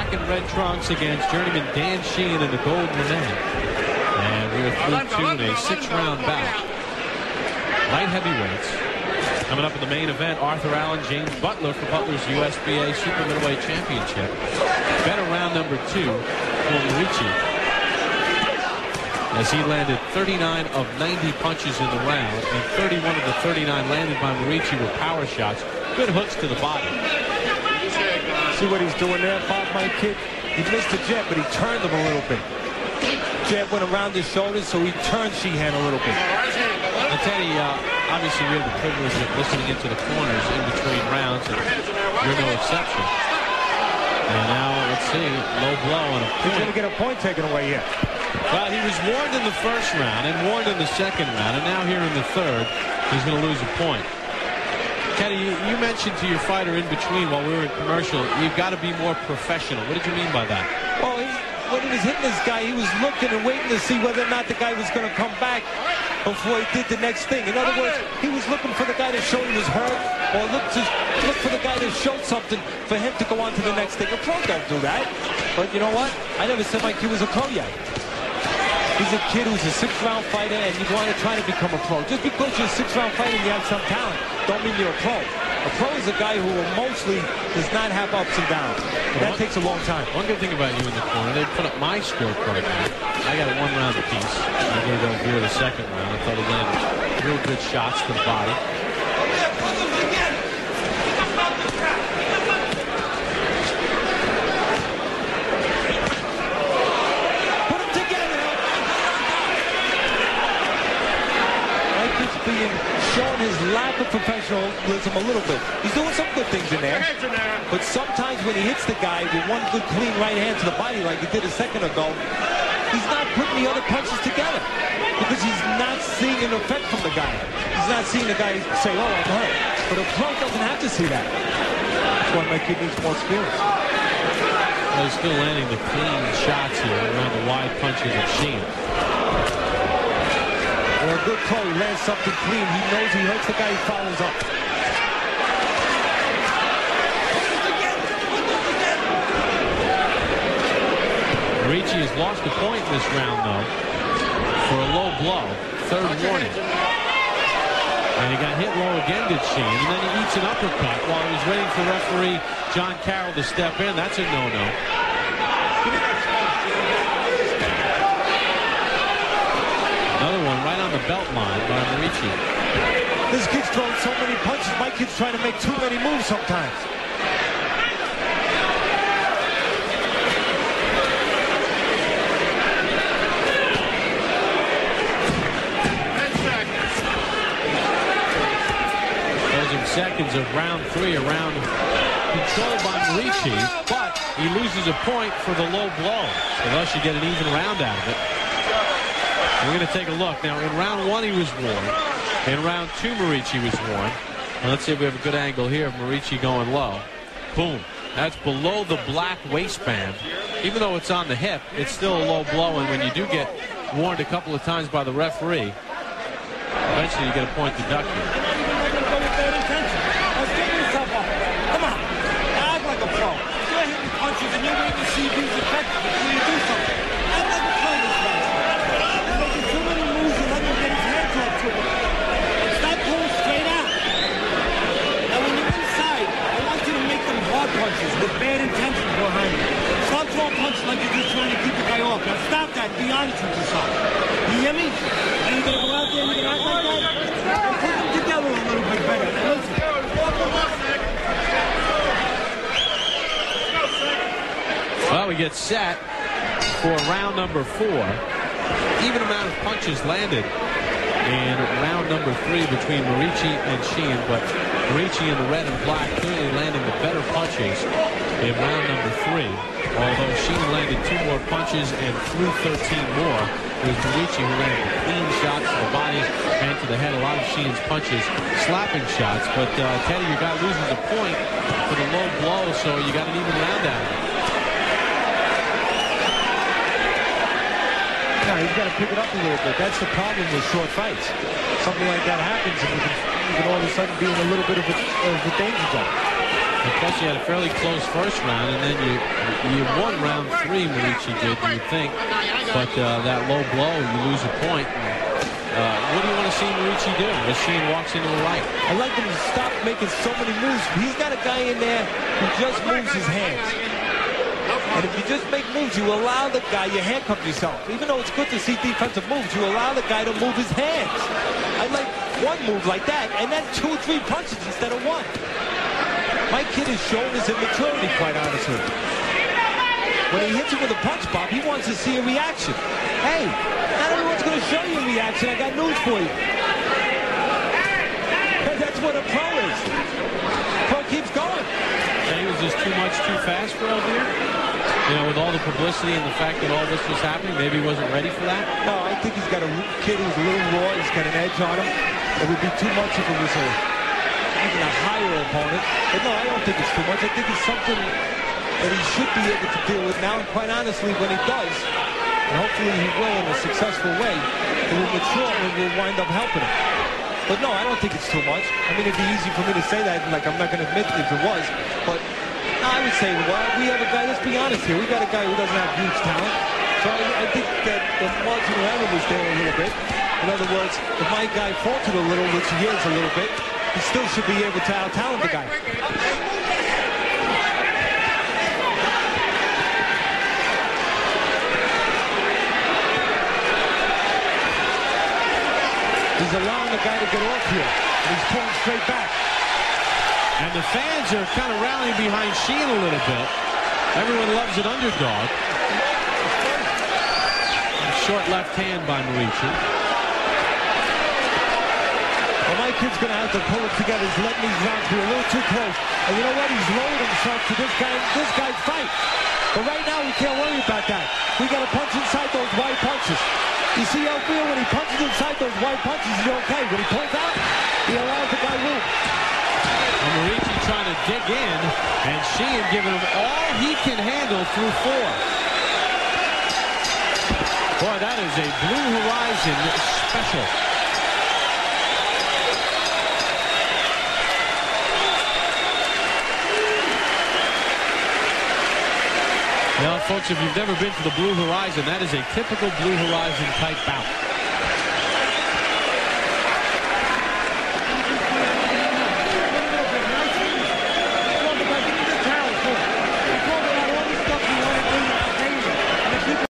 black and red trunks against journeyman Dan Sheehan in the gold lament. And we're through to a 6-round bout. Light heavyweights. Coming up in the main event, Arthur Allen, James Butler for Butler's USBA Super Middleweight Championship. Better round number 2 for Muriqi, as he landed 39 of 90 punches in the round, and 31 of the 39 landed by Muriqi were power shots. Good hooks to the body. See what he's doing there, Bob, my kid? He missed the jab, but he turned him a little bit. Jab went around his shoulders, so he turned Sheehan a little bit. And Teddy, obviously we have the privilege of listening into the corners in between rounds, and you're no exception. And now, let's see, low blow and a point. He's going to get a point taken away here. Well, he was warned in the first round and warned in the second round, and now here in the third, he's going to lose a point. Teddy, you mentioned to your fighter in between while we were in commercial, you've got to be more professional. What did you mean by that? Well, when he was hitting this guy, he was looking and waiting to see whether or not the guy was going to come back before he did the next thing. In other words, he was looking for the guy to show he was hurt, or look for the guy to show something for him to go on to the next thing. A pro don't do that. But you know what? I never said my kid was a pro yet. He's a kid who's a 6-round fighter, and you want to try to become a pro. Just because you're a 6-round fighter and you have some talent, don't mean you're a pro. A pro is a guy who mostly does not have ups and downs. And that takes a long time. One good thing about you in the corner, they put up my scorecard now. I got a 1-round apiece. I gave Elvir the second round. I thought he landed real good shots to the body. Showing his lack of professionalism a little bit. He's doing some good things in there. But sometimes when he hits the guy with one good clean right hand to the body like he did a second ago, he's not putting the other punches together because he's not seeing an effect from the guy. He's not seeing the guy say, oh, I'm hurt. But a pro doesn't have to see that. That's why my kid needs more experience. Well, he's still landing the clean shots here around the wide punches of Sheehan. Or a good pro, he lands something clean. He knows he hurts the guy, he follows up. Muriqi has lost a point in this round, though, for a low blow. Third warning. And he got hit low again, did Sheehan, and then he eats an uppercut while he was waiting for referee John Carroll to step in. That's a no-no. Another one right on the belt line by Muriqi. This kid's throwing so many punches. My kid's trying to make too many moves sometimes. Closing seconds of round 3, a round controlled by Muriqi, but he loses a point for the low blow. Unless you get an even round out of it. We're going to take a look. Now, in round 1, he was warned. In round 2, Muriqi was warned. Now, let's see if we have a good angle here of Muriqi going low. Boom. That's below the black waistband. Even though it's on the hip, it's still a low blow. And when you do get warned a couple of times by the referee, eventually you get a point deducted. Come on. Act like a pro. You're hitting punches and you're waiting to see if he's effective before you do something. Act like a pro this way. You're making too many moves and letting him get his hands off to him. Stop pulling straight out. Now when you're inside, I want you to make them hard punches with bad intentions behind you. Stop throwing punches like you're just trying to keep the guy off. Now stop that. Be honest with yourself. You hear me? Are you going to go out there and you're going to act like that? And put them together a little bit better. Now listen. Well, we get set for round number 4. Even amount of punches landed in round number 3 between Muriqi and Sheehan, but Muriqi in the red and black clearly landing the better punches in round number 3. Although Sheehan landed 2 more punches and threw 13 more, it was Muriqi who landed the clean shots to the body and to the head. A lot of Sheehan's punches slapping shots, but Teddy, your guy loses a point for the low blow, so you got an even round out of it. No, he's got to pick it up a little bit. That's the problem with short fights. Something like that happens, and you can all of a sudden be in a little bit of a danger zone. And plus, you had a fairly close first round, and then you won round 3, Muriqi did, you would think. But that low blow, you lose a point. What do you want to see Muriqi do as Sheehan walks into a right? I like him to stop making so many moves. He's got a guy in there who just moves his hands. And if you just make moves, you allow the guy, you handcuff yourself. Even though it's good to see defensive moves, you allow the guy to move his hands. I like one move like that, and then 2 or 3 punches instead of 1. My kid has shown his immaturity, quite honestly. When he hits him with a punch, Bob, he wants to see a reaction. Hey, not everyone's going to show you a reaction. I got news for you. That's what a pro is. Pro keeps going. He was just too much, too fast for Elvir? You know, with all the publicity and the fact that all this was happening, maybe he wasn't ready for that? No, I think he's got a kid who's a little raw. He's got an edge on him. It would be too much if it was even a higher opponent. But no, I don't think it's too much. I think it's something that he should be able to deal with now. And quite honestly, when he does, and hopefully he will in a successful way, it will mature and will wind up helping him. But no, I don't think it's too much. I mean, it'd be easy for me to say that, like I'm not going to admit if it was. But I would say, well, we have a guy, let's be honest here, we got a guy who doesn't have huge talent. So I think that the margin of error was there a little bit. In other words, if my guy faltered a little, which he is a little bit, he still should be able to out-talent the guy. He's allowing the guy to get off here. And he's pulling straight back. And the fans are kind of rallying behind Sheehan a little bit. Everyone loves an underdog. A short left hand by Muriqi. Well, my kid's going to have to pull it together. He's letting these rounds be a little too close. And you know what? He's lowered himself to this guy's fight. But right now, we can't worry about that. We got to punch inside those wide punches. You see Elvir, when he punches inside those wide punches, he's okay. When he pulls out, he allows the guy room. And Muriqi trying to dig in, and Sheehan giving him all he can handle through 4. Boy, that is a Blue Horizon special. Now, folks, if you've never been to the Blue Horizon, that is a typical Blue Horizon type bout.